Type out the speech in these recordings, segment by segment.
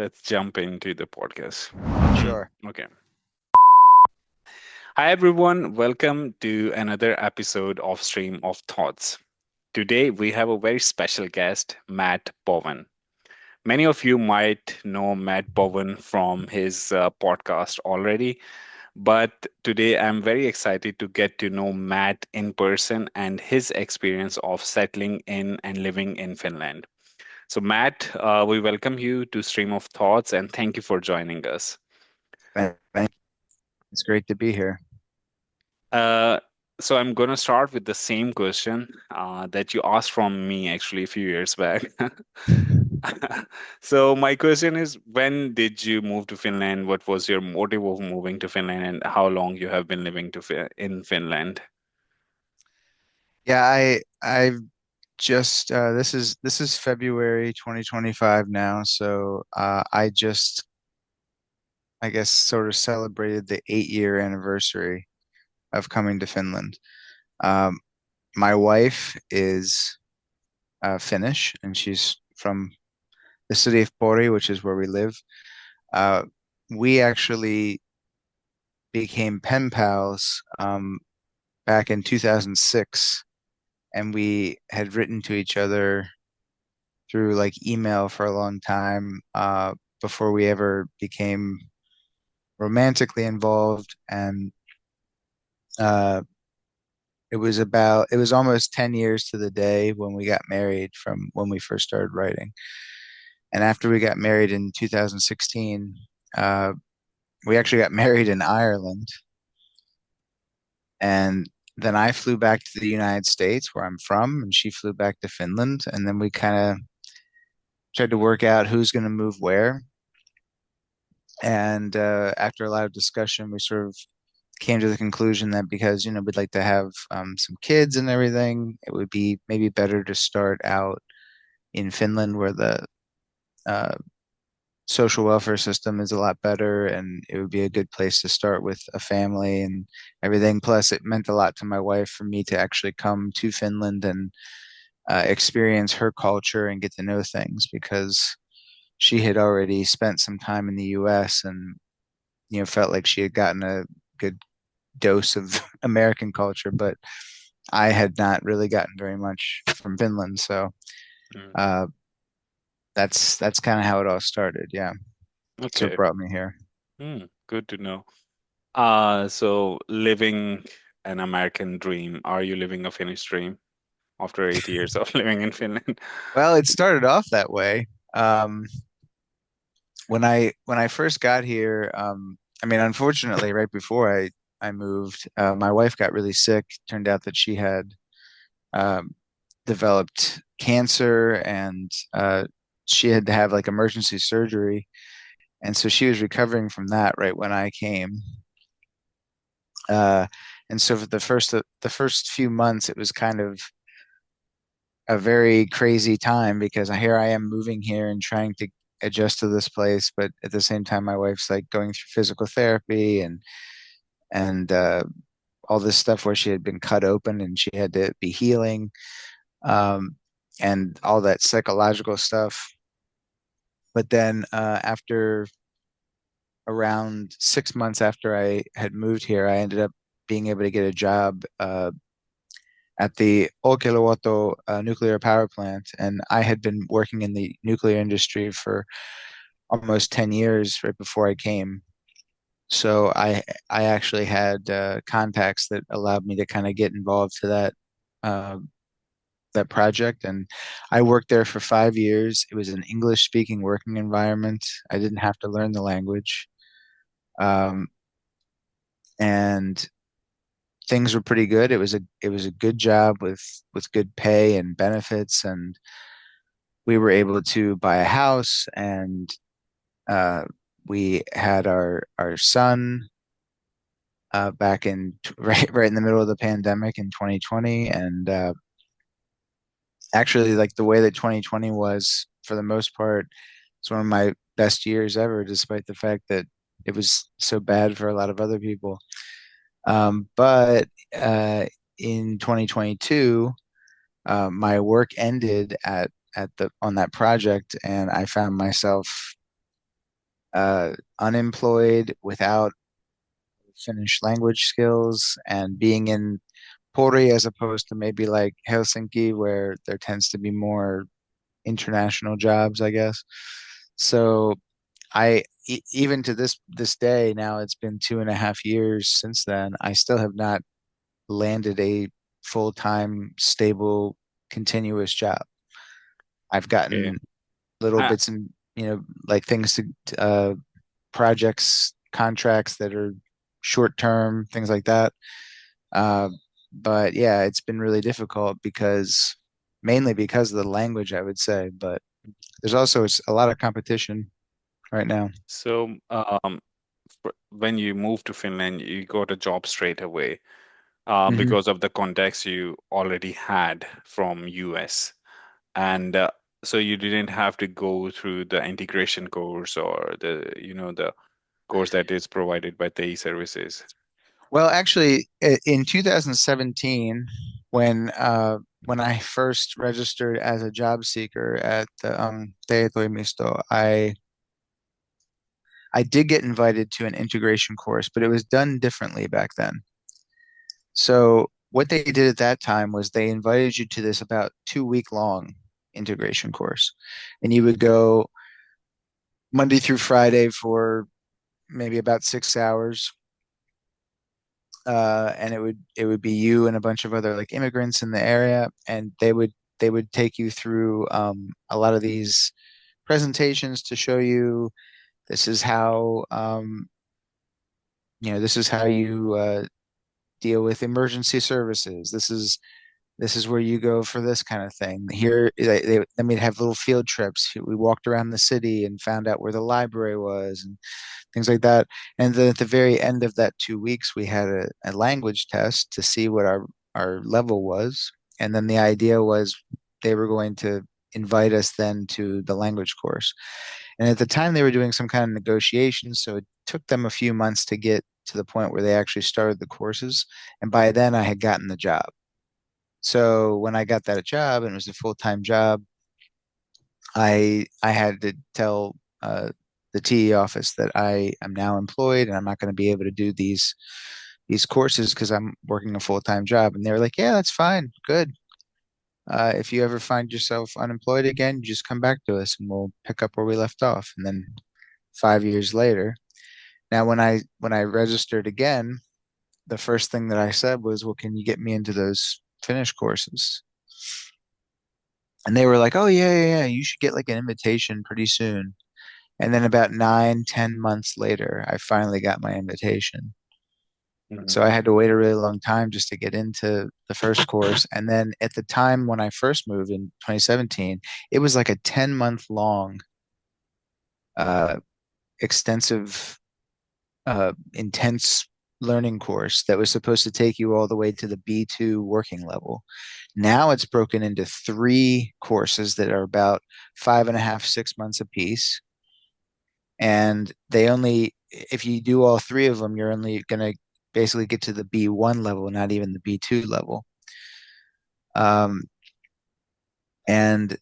let's jump into the podcast. Sure. Okay. Hi, everyone. Welcome to another episode of Stream of Thoughts. Today, we have a very special guest, Matt Bowen. Many of you might know Matt Bowen from his podcast already, but today I'm very excited to get to know Matt in person and his experience of settling in and living in Finland. So, Matt, we welcome you to Stream of Thoughts and thank you for joining us. Thank you. It's great to be here. Uh, so, I'm going to start with the same question that you asked from me actually a few years back. So, my question is, when did you move to Finland? What was your motive of moving to Finland, and how long you have been living in Finland? Yeah, I've just this is February 2025 now, so I just I guess sort of celebrated the 8-year anniversary of coming to Finland. Um, my wife is Finnish, and she's from the city of Pori, which is where we live. Uh, we actually became pen pals back in 2006, and we had written to each other through like email for a long time before we ever became romantically involved. And uh, it was almost 10 years to the day when we got married from when we first started writing. And after we got married in 2016, uh, we actually got married in Ireland. And then I flew back to the United States where I'm from, and she flew back to Finland. And then we kind of tried to work out who's going to move where. And after a lot of discussion, we sort of came to the conclusion that because, we'd like to have some kids and everything, it would be maybe better to start out in Finland where the uh, social welfare system is a lot better, and it would be a good place to start with a family and everything. Plus, it meant a lot to my wife for me to actually come to Finland and experience her culture and get to know things because she had already spent some time in the US and felt like she had gotten a good dose of American culture, but I had not really gotten very much from Finland. So Mm. uh, that's kind of how it all started. Yeah, so it Okay. brought me here. Good to know. So living an American dream. Are you living a Finnish dream after 8 years of living in Finland? Well, it started off that way. Um, when I first got here, I mean, unfortunately, right before I moved, my wife got really sick. Turned out that she had um, developed cancer, and she had to have like emergency surgery. And so she was recovering from that right when I came. Uh, and so for the first few months, it was kind of a very crazy time because here I am moving here and trying to adjust to this place, but at the same time, my wife's like going through physical therapy and all this stuff where she had been cut open and she had to be healing, um, and all that psychological stuff. But then after around 6 months after I had moved here, I ended up being able to get a job at the Olkiluoto nuclear power plant, and I had been working in the nuclear industry for almost 10 years right before I came. So I actually had contacts that allowed me to kind of get involved to uh, that project, and I worked there for 5 years. It was an English speaking working environment. I didn't have to learn the language. Um, and things were pretty good. It was a good job with good pay and benefits, and we were able to buy a house, and uh, we had our son back in right in the middle of the pandemic in 2020, and actually like the way that 2020 was for the most part, it's one of my best years ever, despite the fact that it was so bad for a lot of other people. But in 2022, my work ended at the on that project, and I found myself unemployed without Finnish language skills and being in Pori as opposed to maybe like Helsinki where there tends to be more international jobs, I guess. So even to this day now, it's been 2.5 years since then. I still have not landed a full-time, stable, continuous job. I've Okay. gotten little Uh, bits and like things to projects, contracts that are short term, things like that. Uh, but yeah, it's been really difficult because mainly because of the language, I would say. But there's also a lot of competition right now. so, when you moved to Finland, you got a job straight away, Hmm. because of the contacts you already had from US. And so you didn't have to go through the integration course or the course that is provided by the services. Well, actually, in 2017, when I first registered as a job seeker at the TE-toimisto, I did get invited to an integration course, but it was done differently back then. So what they did at that time was they invited you to this about 2 week long integration course, and you would go Monday through Friday for maybe about 6 hours, and it would be you and a bunch of other like immigrants in the area, and they would take you through a lot of these presentations to show you this is how this is how you deal with emergency services. This is where you go for this kind of thing. Here, then we'd have little field trips. We walked around the city and found out where the library was and things like that. And then at the very end of that 2 weeks, we had a language test to see what our level was. And then the idea was they were going to invite us then to the language course. And at the time, they were doing some kind of negotiations, so it took them a few months to get to the point where they actually started the courses. And by then, I had gotten the job. So when I got that job and it was a full-time job, I had to tell the TE office that I am now employed and I'm not going to be able to do these courses because I'm working a full-time job. And they were like, "Yeah, that's fine, good. If you ever find yourself unemployed again, you just come back to us and we'll pick up where we left off." And then 5 years later, now when I registered again, the first thing that I said was, "Well, can you get me into those Finnish courses?" And they were like, "Oh yeah, yeah, yeah, you should get like an invitation pretty soon." And then about 9, 10 months later, I finally got my invitation. So Mhm. I had to wait a really long time just to get into the first course. And then at the time when I first moved in 2017, it was like a 10-month long, uh, extensive, intense learning course that was supposed to take you all the way to the B2 working level. Now it's broken into three courses that are about 5.5, 6 months apiece. And if you do all three of them, you're only going to basically get to the B1 level, not even the B2 level. Um, and,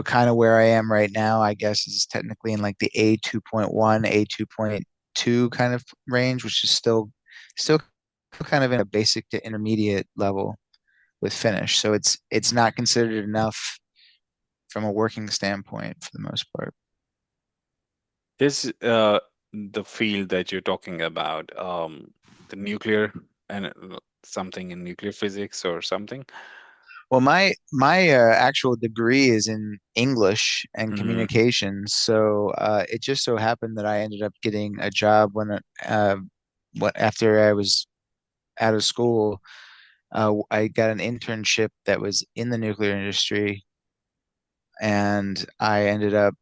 kind of where I am right now, I guess, is technically in like the A2.1, A2.2 kind of range, which is still kind of in a basic to intermediate level with Finnish. So it's not considered enough from a working standpoint for the most part. This the field that you're talking about, the nuclear and something in nuclear physics or something. Well, my actual degree is in English and Hmm. communications, so it just so happened that I ended up getting a job after I was out of school. I got an internship that was in the nuclear industry, and I ended up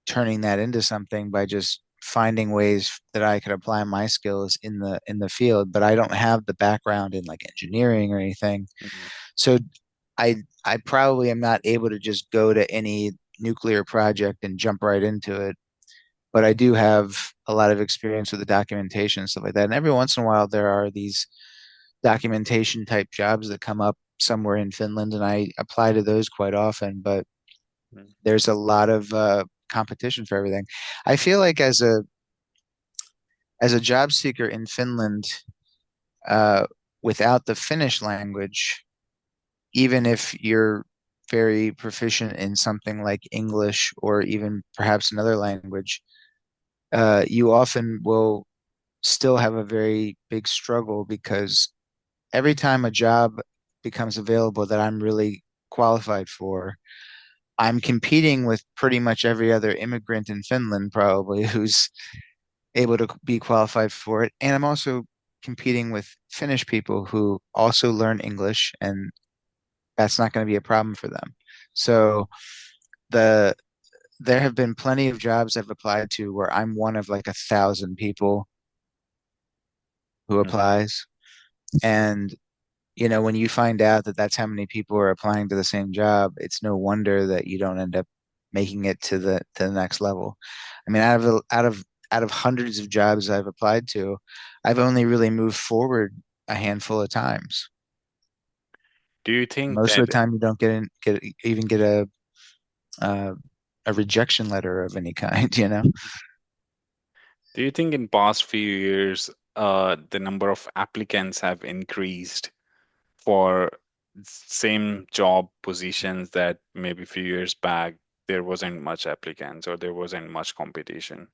turning that into something by just finding ways that I could apply my skills in the field. But I don't have the background in like engineering or anything, Hmm. so I probably am not able to just go to any nuclear project and jump right into it. But I do have a lot of experience with the documentation and stuff like that. And every once in a while, there are these documentation type jobs that come up somewhere in Finland, and I apply to those quite often. But there's a lot of competition for everything. I feel like as a job seeker in Finland, uh, without the Finnish language, even if you're very proficient in something like English or even perhaps another language, you often will still have a very big struggle because every time a job becomes available that I'm really qualified for, I'm competing with pretty much every other immigrant in Finland, probably, who's able to be qualified for it. And I'm also competing with Finnish people who also learn English, and that's not going to be a problem for them. So the there have been plenty of jobs I've applied to where I'm one of like 1,000 people who Mhm. applies. And when you find out that that's how many people are applying to the same job, it's no wonder that you don't end up making it to the next level. I mean, out of hundreds of jobs I've applied to, I've only really moved forward a handful of times. Do you think Most of that the time, you don't even get uh, a rejection letter of any kind, you know? do you think in past few years the number of applicants have increased for same job positions that maybe a few years back there wasn't much applicants or there wasn't much competition?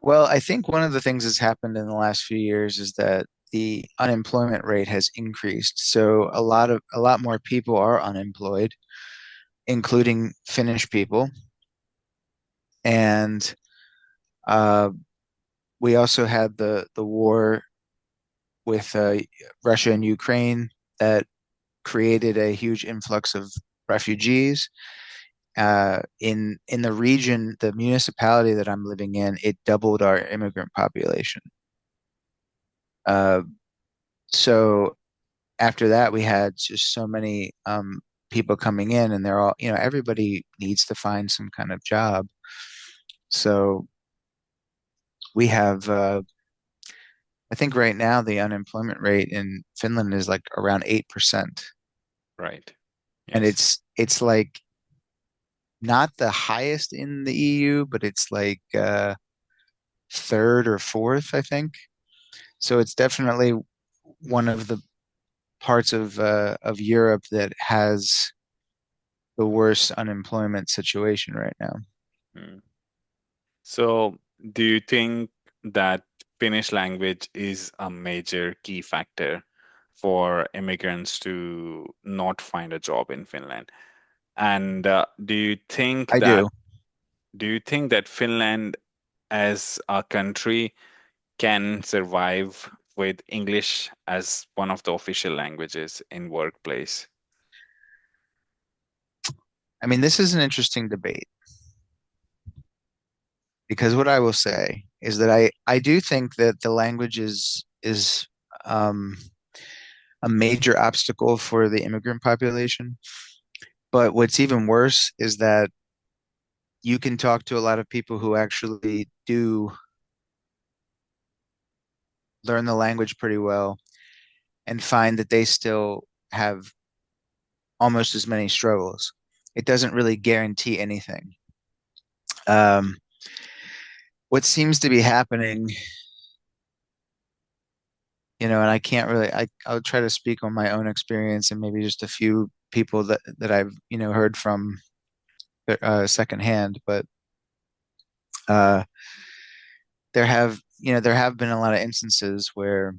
Well, I think one of the things that's happened in the last few years is that the unemployment rate has increased. So a lot more people are unemployed, including Finnish people. And uh, we also had the war with Russia and Ukraine that created a huge influx of refugees. In the region, the municipality that I'm living in, it doubled our immigrant population. Uh, so after that, we had just so many people coming in, and they're all, everybody needs to find some kind of job. So we have, I think right now the unemployment rate in Finland is like around 8%. Right. And Yes. it's like not the highest in the EU, but it's like third or fourth, I think. So it's definitely one of the parts of Europe that has the worst unemployment situation right now. Mm. So, do you think that Finnish language is a major key factor for immigrants to not find a job in Finland? And I do. do you think that Finland as a country can survive with English as one of the official languages in workplace? I mean, this is an interesting debate because what I will say is that I do think that the language is um, a major obstacle for the immigrant population. But what's even worse is that you can talk to a lot of people who actually do learn the language pretty well and find that they still have almost as many struggles. It doesn't really guarantee anything. Um, what seems to be happening, and I can't really, I'll try to speak on my own experience and maybe just a few people that I've, heard from secondhand, but uh, there have been a lot of instances where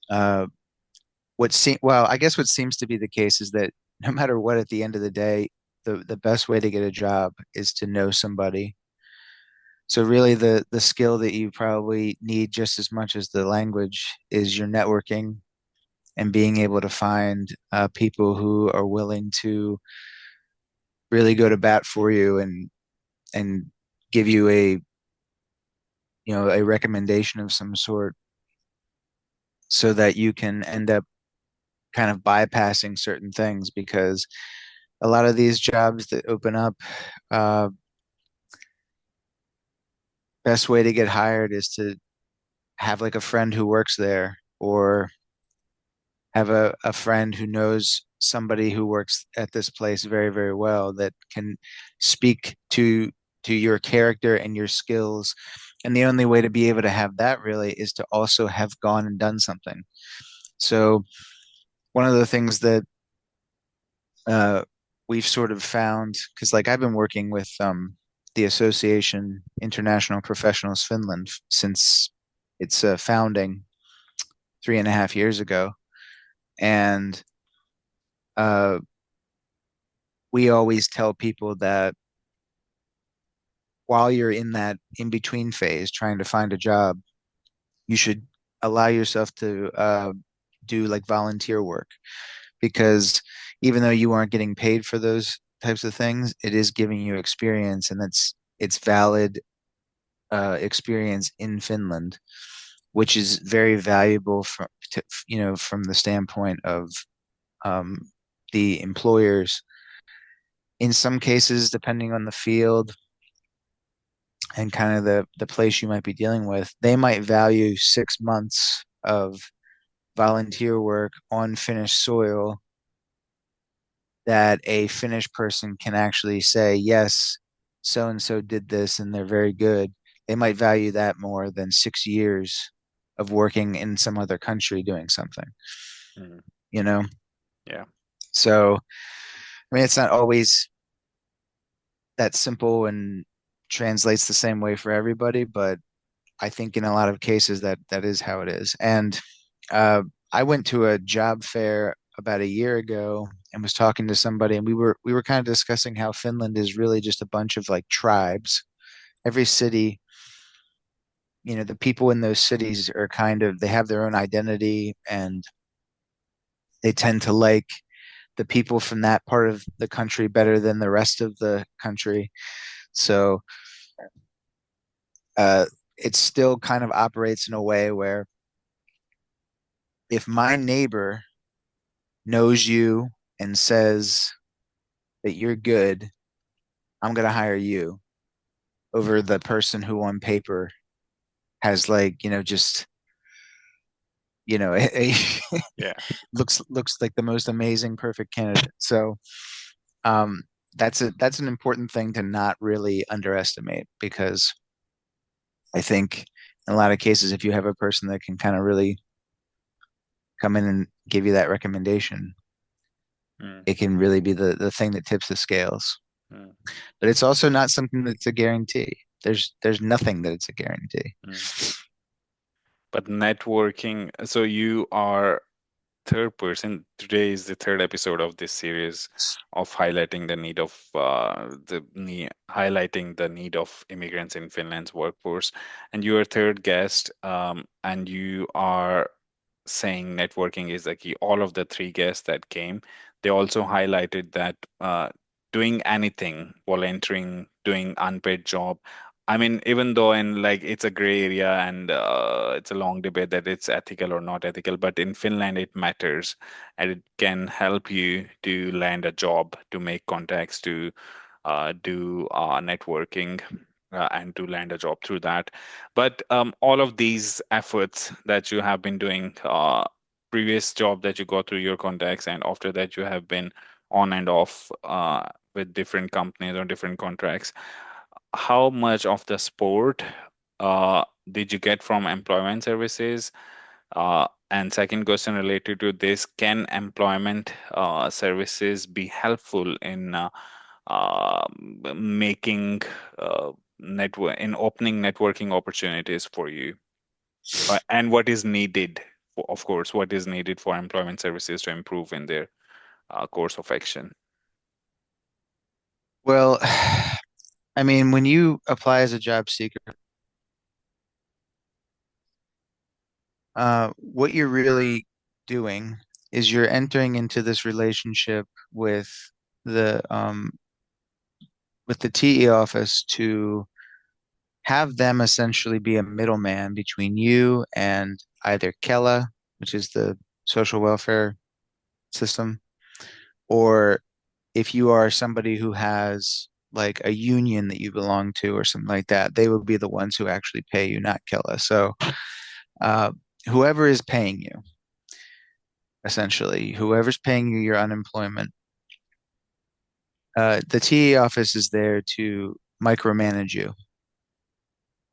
uh, I guess what seems to be the case is that no matter what, at the end of the day, the best way to get a job is to know somebody. So really the skill that you probably need just as much as the language is your networking and being able to find people who are willing to really go to bat for you and give you a recommendation of some sort so that you can end up kind of bypassing certain things because a lot of these jobs that open up, uh, best way to get hired is to have like a friend who works there or have a friend who knows somebody who works at this place very, very well that can speak to your character and your skills. And the only way to be able to have that really is to also have gone and done something. So one of the things that uh, we've sort of found, because like I've been working with the Association International Professionals Finland since its founding 3.5 years ago, and uh, we always tell people that while you're in that in between phase trying to find a job, you should allow yourself to do like volunteer work because even though you aren't getting paid for those types of things, it is giving you experience, and it's valid experience in Finland, which is very valuable from the standpoint of um, the employers. In some cases, depending on the field and kind of the place you might be dealing with, they might value 6 months of volunteer work on Finnish soil that a Finnish person can actually say, yes, so and so did this and they're very good. They might value that more than 6 years of working in some other country doing something, Mm. you know? Yeah. So, I mean, it's not always that simple and translates the same way for everybody, but I think in a lot of cases that is how it is. And uh, I went to a job fair about a year ago and was talking to somebody, and we were kind of discussing how Finland is really just a bunch of like tribes. Every city, the people in those cities are kind of they have their own identity, and they tend to like the people from that part of the country better than the rest of the country. So uh, it still kind of operates in a way where if my neighbor knows you and says that you're good, I'm going to hire you over the person who on paper has like, just, Yeah. looks like the most amazing, perfect candidate. So, um, that's an important thing to not really underestimate because I think in a lot of cases, if you have a person that can kind of really come in and give you that recommendation, Mm. it can really be the thing that tips the scales. Mm. But it's also not something that's a guarantee. There's nothing that it's a guarantee. Mm. But networking, so you are third person. Today is the third episode of this series of highlighting the need of highlighting the need of immigrants in Finland's workforce. And you are third guest, and you are saying networking is the key. All of the three guests that came, they also highlighted that doing anything, volunteering, doing unpaid job. I mean, even though in like it's a gray area and it's a long debate that it's ethical or not ethical, but in Finland it matters and it can help you to land a job, to make contacts, to do networking, and to land a job through that. But all of these efforts that you have been doing, previous job that you got through your contacts, and after that you have been on and off with different companies or different contracts. How much of the support did you get from employment services? And second question related to this, can employment services be helpful in uh, making in opening networking opportunities for you? And what is needed, of course, what is needed for employment services to improve in their course of action? Well, I mean, when you apply as a job seeker, what you're really doing is you're entering into this relationship with the um, the TE office to have them essentially be a middleman between you and either Kela, which is the social welfare system, or if you are somebody who has like a union that you belong to or something like that, they will be the ones who actually pay you, not Kela. So uh, whoever is paying you, essentially. Whoever's paying you your unemployment. The TA office is there to micromanage you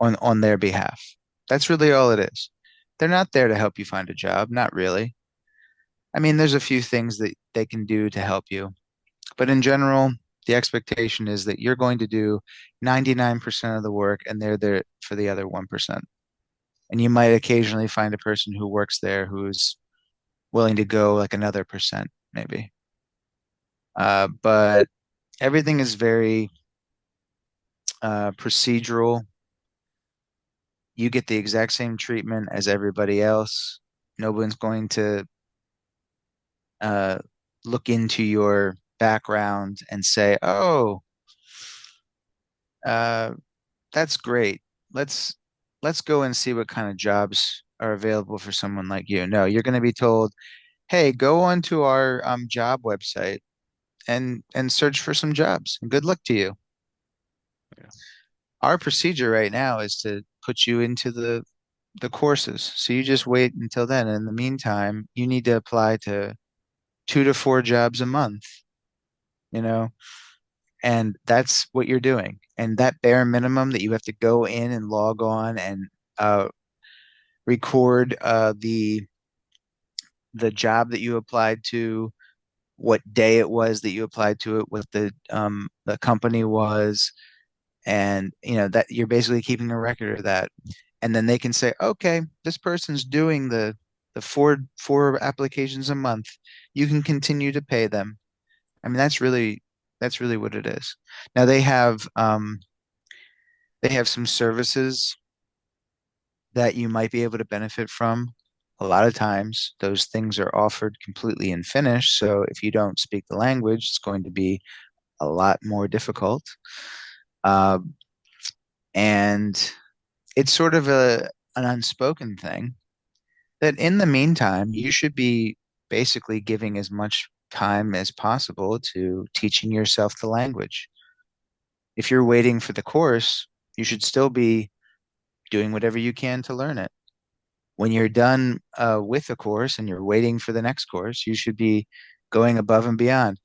on their behalf. That's really all it is. They're not there to help you find a job, not really. I mean, there's a few things that they can do to help you, but in general, the expectation is that you're going to do 99% of the work and they're there for the other 1%. And you might occasionally find a person who works there who's willing to go like another percent, maybe. But everything is very procedural. You get the exact same treatment as everybody else. No one's going to uh, look into your background and say, "Oh, uh, that's great. Let's let's go and see what kind of jobs are available for someone like you." No, you're going to be told, "Hey, go onto our job website and search for some jobs. And good luck to you." Yeah. Our procedure right now is to put you into the courses. So you just wait until then. In the meantime, you need to apply to 2 to 4 jobs a month, you know, and that's what you're doing. And that bare minimum that you have to go in and log on and uh, record the job that you applied to, what day it was that you applied to it, what the company was, and that you're basically keeping a record of that. And then they can say, okay, this person's doing the four applications a month. You can continue to pay them. I mean, that's really what it is. Now they have some services that you might be able to benefit from. A lot of times, those things are offered completely in Finnish. So if you don't speak the language, it's going to be a lot more difficult. Uh, and it's sort of an unspoken thing that in the meantime, you should be basically giving as much time as possible to teaching yourself the language. If you're waiting for the course, you should still be doing whatever you can to learn it. When you're done with the course and you're waiting for the next course, you should be going above and beyond.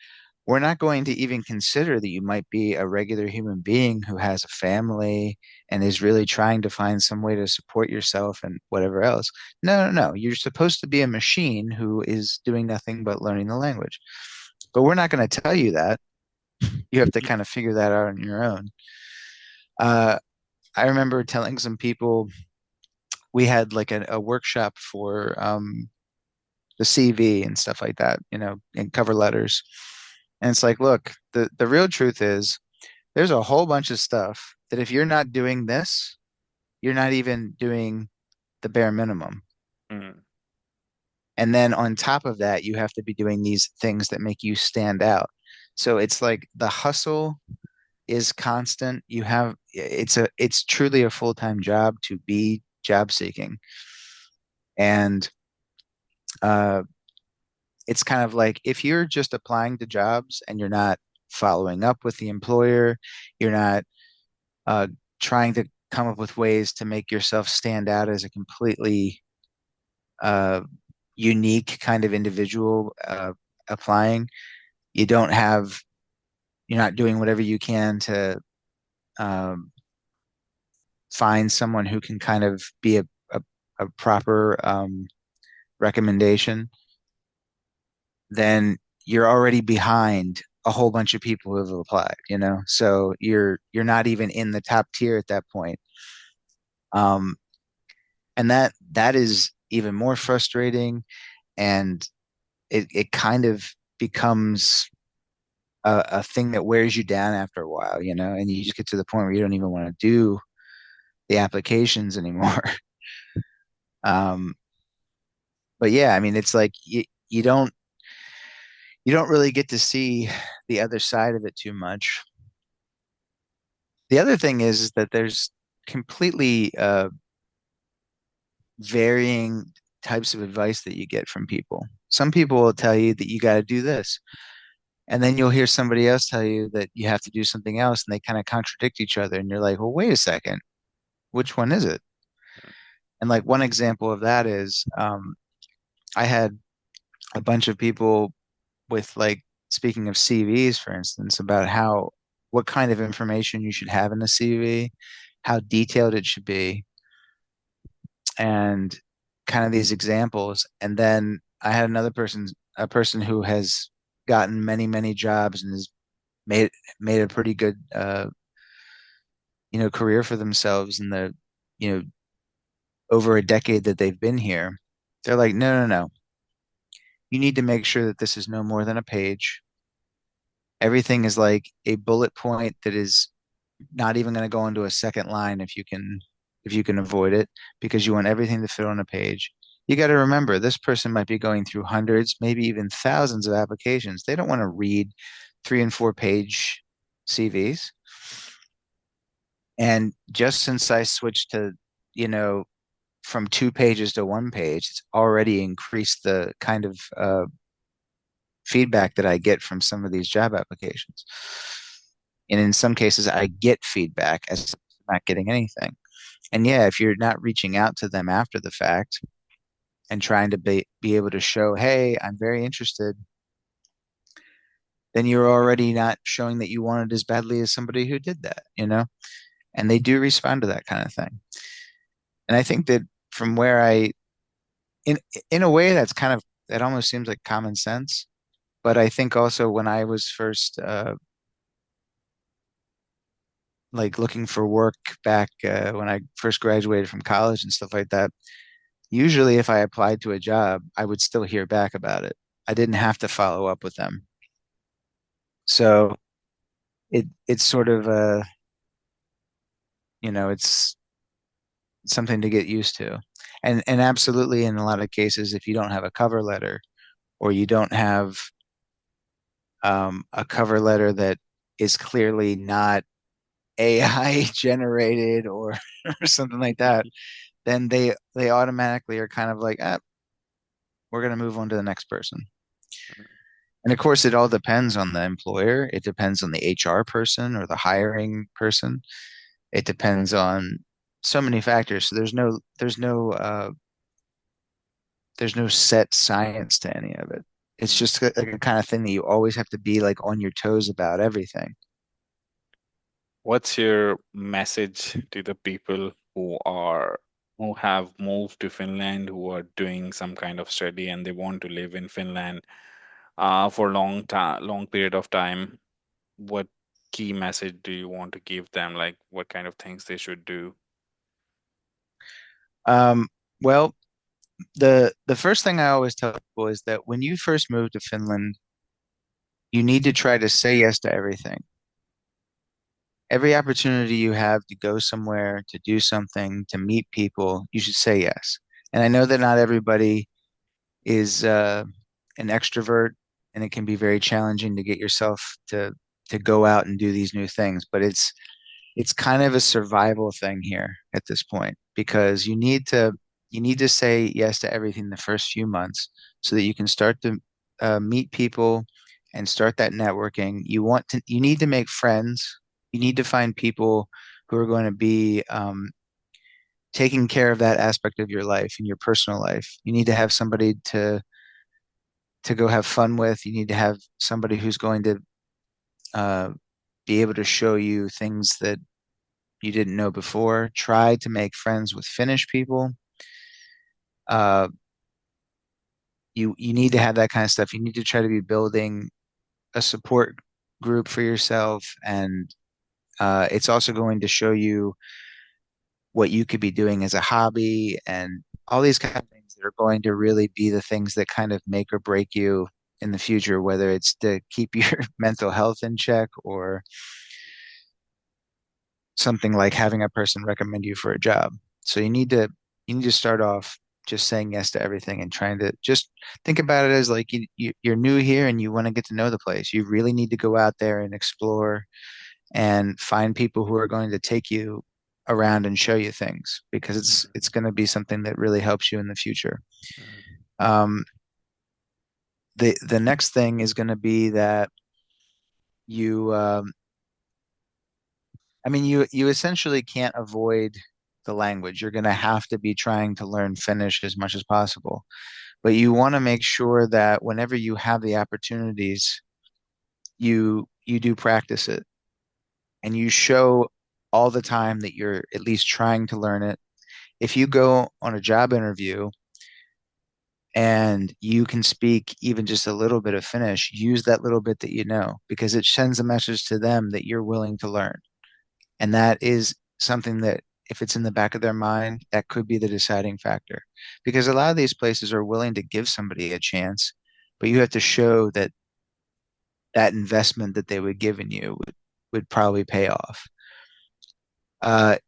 We're not going to even consider that you might be a regular human being who has a family and is really trying to find some way to support yourself and whatever else. No, no, no. You're supposed to be a machine who is doing nothing but learning the language. But we're not going to tell you that. You have to kind of figure that out on your own. Uh, I remember telling some people we had like a workshop for the CV and stuff like that, and cover letters. And it's like, look, the real truth is there's a whole bunch of stuff that if you're not doing this, you're not even doing the bare minimum. Mm. And then on top of that, you have to be doing these things that make you stand out. So it's like the hustle is constant. It's truly a full-time job to be job seeking. And uh, it's kind of like if you're just applying to jobs and you're not following up with the employer, you're not uh, trying to come up with ways to make yourself stand out as a completely uh, unique kind of individual applying. You don't have, you're not doing whatever you can to um, find someone who can kind of be a, a proper recommendation, then you're already behind a whole bunch of people who have applied, So you're not even in the top tier at that point. Um, and that is even more frustrating, and it kind of becomes a thing that wears you down after a while, and you just get to the point where you don't even want to do the applications anymore. Um, but yeah, I mean, it's like you don't really get to see the other side of it too much. The other thing is that there's completely varying types of advice that you get from people. Some people will tell you that you got to do this, and then you'll hear somebody else tell you that you have to do something else, and they kind of contradict each other. And you're like, well, wait a second, which one is it? And like one example of that is I had a bunch of people with like speaking of CVs, for instance, about how what kind of information you should have in a CV, how detailed it should be, and kind of these examples. And then I had a person who has gotten many jobs and has made made a pretty good career for themselves in the you know over a decade that they've been here. They're like, no. You need to make sure that this is no more than a page. Everything is like a bullet point that is not even going to go into a second line if you can avoid it because you want everything to fit on a page. You got to remember this person might be going through hundreds, maybe even thousands of applications. They don't want to read 3 and 4 page CVs. And just since I switched to, you know, from 2 pages to 1 page, it's already increased the kind of feedback that I get from some of these job applications. And in some cases, I get feedback as not getting anything. And yeah, if you're not reaching out to them after the fact and trying to be able to show, hey, I'm very interested, then you're already not showing that you want it as badly as somebody who did that, you know? And they do respond to that kind of thing. And I think that from where in in a way, that's kind of that almost seems like common sense. But I think also when I was first like looking for work back when I first graduated from college and stuff like that, usually if I applied to a job, I would still hear back about it. I didn't have to follow up with them. So it's sort of it's something to get used to. And absolutely in a lot of cases, if you don't have a cover letter or you don't have a cover letter that is clearly not AI generated or something like that, then they automatically are kind of like, ah, we're going to move on to the next person. And of course, it all depends on the employer. It depends on the HR person or the hiring person. It depends on so many factors. So there's no set science to any of it. It's just like a kind of thing that you always have to be like on your toes about everything. What's your message to the people who have moved to Finland, who are doing some kind of study and they want to live in Finland for long period of time? What key message do you want to give them? Like what kind of things they should do? Um, well, the first thing I always tell people is that when you first move to Finland, you need to try to say yes to everything. Every opportunity you have to go somewhere, to do something, to meet people, you should say yes. And I know that not everybody is an extrovert, and it can be very challenging to get yourself to go out and do these new things. But it's kind of a survival thing here at this point because you need to say yes to everything the first few months so that you can start to meet people and start that networking. You need to make friends. You need to find people who are going to be taking care of that aspect of your life and your personal life. You need to have somebody to go have fun with. You need to have somebody who's going to uh, be able to show you things that you didn't know before. Try to make friends with Finnish people. Uh, you need to have that kind of stuff. You need to try to be building a support group for yourself, and it's also going to show you what you could be doing as a hobby and all these kind of things that are going to really be the things that kind of make or break you in the future, whether it's to keep your mental health in check or something like having a person recommend you for a job. So you need to start off just saying yes to everything and trying to just think about it as like you're new here and you want to get to know the place. You really need to go out there and explore and find people who are going to take you around and show you things because it's going to be something that really helps you in the future. Mhm. Um, the next thing is going to be that you I mean, you essentially can't avoid the language. You're going to have to be trying to learn Finnish as much as possible. but you want to make sure that whenever you have the opportunities, you do practice it and you show all the time that you're at least trying to learn it. If you go on a job interview and you can speak even just a little bit of Finnish, use that little bit that you know because it sends a message to them that you're willing to learn. And that is something that, if it's in the back of their mind, that could be the deciding factor. Because a lot of these places are willing to give somebody a chance, but you have to show that that investment that they would give in you would probably pay off.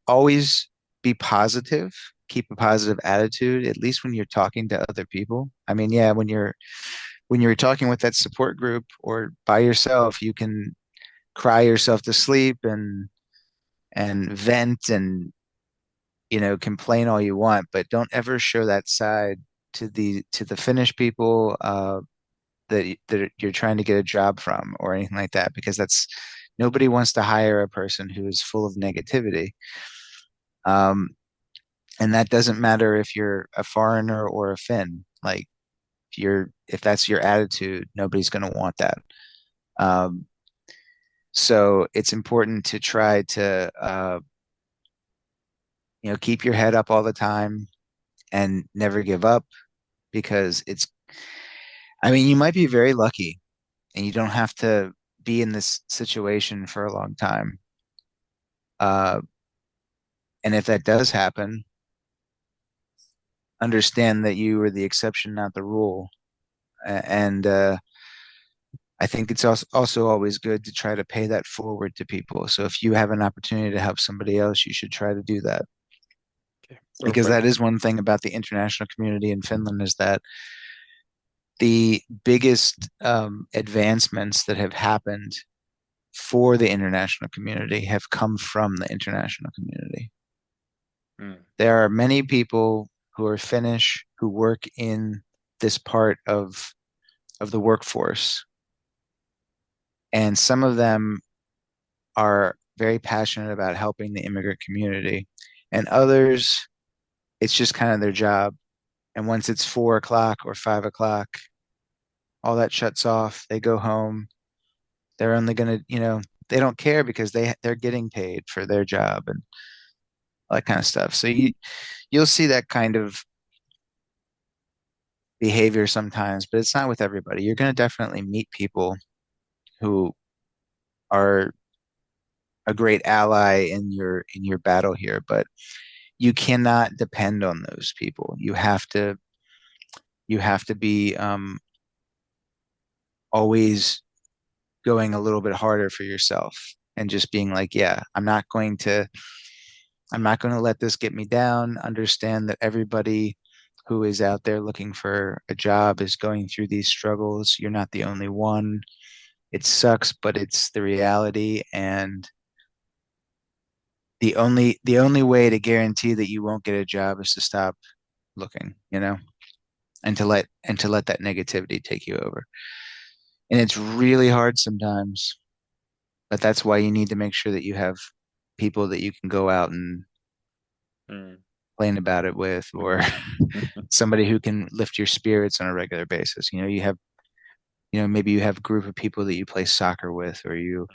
Always be positive, keep a positive attitude, at least when you're talking to other people. I mean, yeah, when you're talking with that support group or by yourself, you can cry yourself to sleep and vent and complain all you want, but don't ever show that side to the Finnish people that you're trying to get a job from or anything like that, because that's nobody wants to hire a person who is full of negativity. Um, and that doesn't matter if you're a foreigner or a Finn. Like if that's your attitude, nobody's going to want that. Um, so it's important to try to keep your head up all the time and never give up because I mean, you might be very lucky and you don't have to be in this situation for a long time. Uh, and if that does happen, understand that you are the exception, not the rule. And I think it's also always good to try to pay that forward to people. So if you have an opportunity to help somebody else, you should try to do that. Okay, Because that perfect. is one thing about the international community in Finland is that the biggest advancements that have happened for the international community have come from the international community. Mm, There are many people who are Finnish who work in this part of the workforce, and some of them are very passionate about helping the immigrant community, and others, it's just kind of their job. And once it's 4 o'clock or 5 o'clock, all that shuts off. They go home. They're only gonna, they don't care because they're getting paid for their job and all that kind of stuff. So you'll see that kind of behavior sometimes, but it's not with everybody. You're going to definitely meet people who are a great ally in your battle here, but you cannot depend on those people. You have to be always going a little bit harder for yourself and just being like, yeah, I'm not going to let this get me down. Understand that everybody who is out there looking for a job is going through these struggles. You're not the only one. It sucks, but it's the reality. And the only way to guarantee that you won't get a job is to stop looking, and to let that negativity take you over. And it's really hard sometimes, but that's why you need to make sure that you have people that you can go out and mm. complain about it with, or somebody who can lift your spirits on a regular basis. Maybe you have a group of people that you play soccer with, or you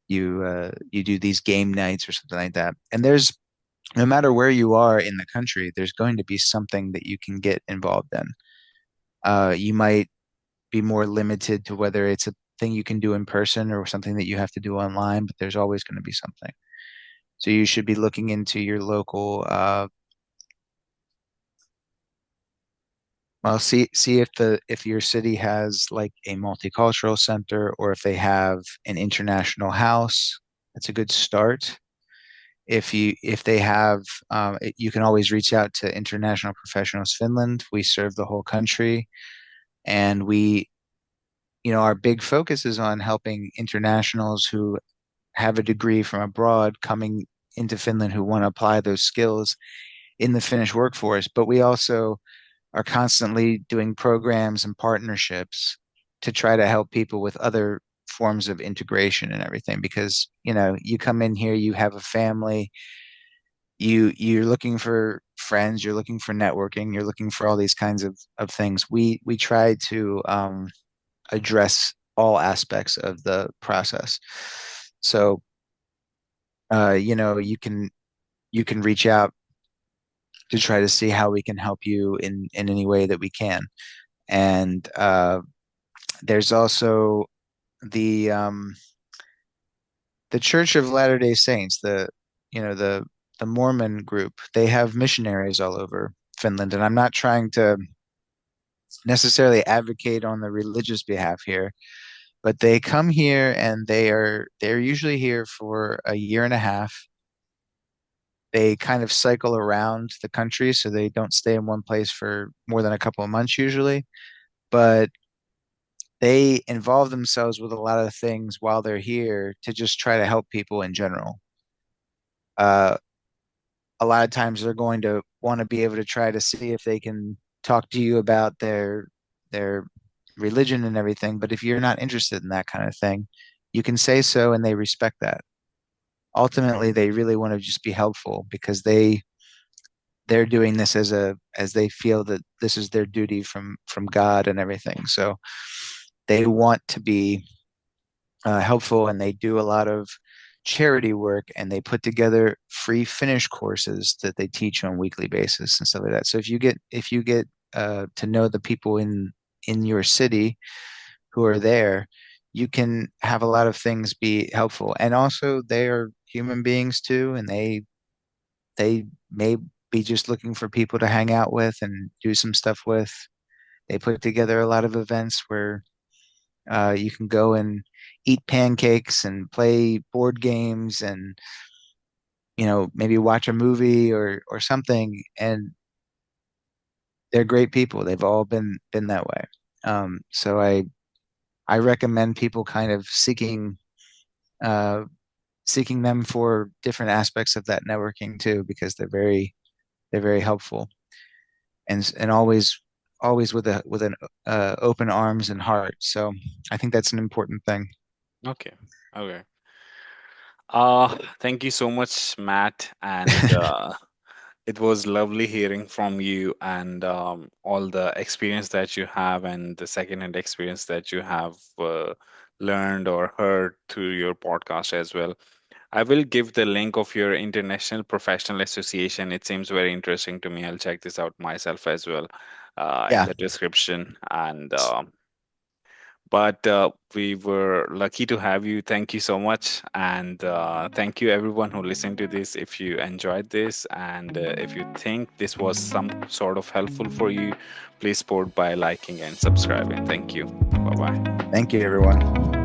do these game nights or something like that. And there's no matter where you are in the country, there's going to be something that you can get involved in. You might be more limited to whether it's a thing you can do in person or something that you have to do online, but there's always going to be something. So you should be looking into your local, well, see if your city has like a multicultural center or if they have an international house. That's a good start. If they have, you can always reach out to International Professionals Finland. We serve the whole country, and our big focus is on helping internationals who have a degree from abroad coming into Finland who want to apply those skills in the Finnish workforce. But we also are constantly doing programs and partnerships to try to help people with other forms of integration and everything because you come in here, you have a family, you're looking for friends, you're looking for networking, you're looking for all these kinds of things. We try to address all aspects of the process. So you can reach out to try to see how we can help you in any way that we can. And there's also the um, the Church of Latter-day Saints, the Mormon group. They have missionaries all over Finland, and I'm not trying to necessarily advocate on the religious behalf here, but they come here and they're usually here for a year and a half. They kind of cycle around the country, so they don't stay in one place for more than a couple of months usually, but they involve themselves with a lot of things while they're here to just try to help people in general. Uh, a lot of times they're going to want to be able to try to see if they can talk to you about their religion and everything, but if you're not interested in that kind of thing, you can say so and they respect that. Ultimately, they really want to just be helpful because they're doing this as they feel that this is their duty from God and everything. So they want to be helpful, and they do a lot of charity work, and they put together free Finnish courses that they teach on a weekly basis and stuff like that. So if you get to know the people in your city who are there, you can have a lot of things be helpful. And also, they are human beings too, and they may be just looking for people to hang out with and do some stuff with. They put together a lot of events where you can go and eat pancakes and play board games and maybe watch a movie or something. And they're great people. They've all been that way. So I recommend people kind of uh, seeking them for different aspects of that networking too, because they're very helpful and always with an open arms and heart. So I think that's an important thing. Okay. Okay. Thank you so much, Matt, and it was lovely hearing from you and all the experience that you have and the secondhand experience that you have learned or heard through your podcast as well. I will give the link of your International Professional Association. It seems very interesting to me. I'll check this out myself as well in Yeah, the description. And but we were lucky to have you. Thank you so much. And thank you, everyone who listened to this. If you enjoyed this and if you think this was some sort of helpful for you, please support by liking and subscribing. Thank you. Bye bye. thank you, everyone.